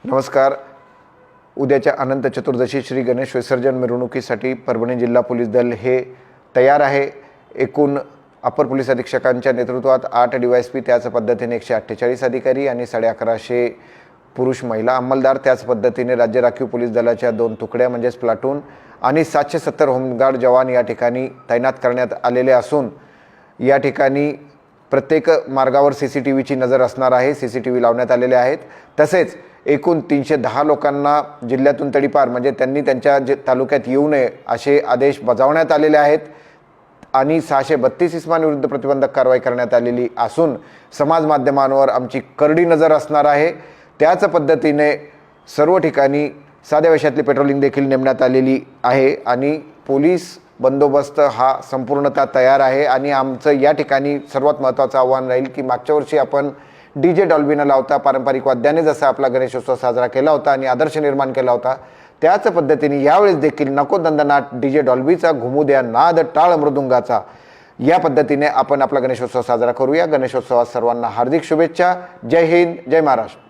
नमस्कार. उद्याच्या अनंत चतुर्दशी श्री गणेश विसर्जन मिरवणुकीसाठी परभणी जिल्हा पोलीस दल हे तयार आहे. एकूण अपर पोलीस अधीक्षकांच्या नेतृत्वात 8 DYSP, त्याच पद्धतीने 148 अधिकारी आणि 1150 पुरुष महिला अंमलदार, त्याच पद्धतीने राज्य राखीव पोलीस दलाच्या 2 तुकड्या म्हणजेच प्लाटून आणि 770 होमगार्ड जवान या ठिकाणी तैनात करण्यात आलेले असून या ठिकाणी प्रत्येक मार्गावर CCTVची नजर असणार आहे. CCTV लावण्यात आलेले आहेत. तसेच एकूण 310 लोकांना जिल्ह्यातून तडीपार म्हणजे त्यांनी त्यांच्या तालुक्यात येऊ नये असे आदेश बजावण्यात आलेले आहेत आणि 632 इस्मांविरुद्ध प्रतिबंधक कारवाई करण्यात आलेली असून समाज माध्यमांवर आमची करडी नजर असणार आहे. त्याच पद्धतीने सर्व ठिकाणी साध्या वेशातली पेट्रोलिंग देखील नेमण्यात आलेली आहे आणि पोलीस बंदोबस्त हा संपूर्णतः तयार आहे. आणि आमचं या ठिकाणी सर्वात महत्त्वाचं आव्हान राहील की मागच्या वर्षी आपण DJ डॉल्बी न लावता पारंपरिक वाद्याने जसा आपला गणेशोत्सव साजरा केला होता आणि आदर्श निर्माण केला होता, त्याच पद्धतीने यावेळेस देखील नको दंडनाट DJ डॉल्बीचा, घुमू द्या नाद टाळ मृदुंगाचा, या पद्धतीने आपण आपला गणेशोत्सव साजरा करूया. गणेशोत्सवात सर्वांना हार्दिक शुभेच्छा. जय हिंद, जय महाराष्ट्र.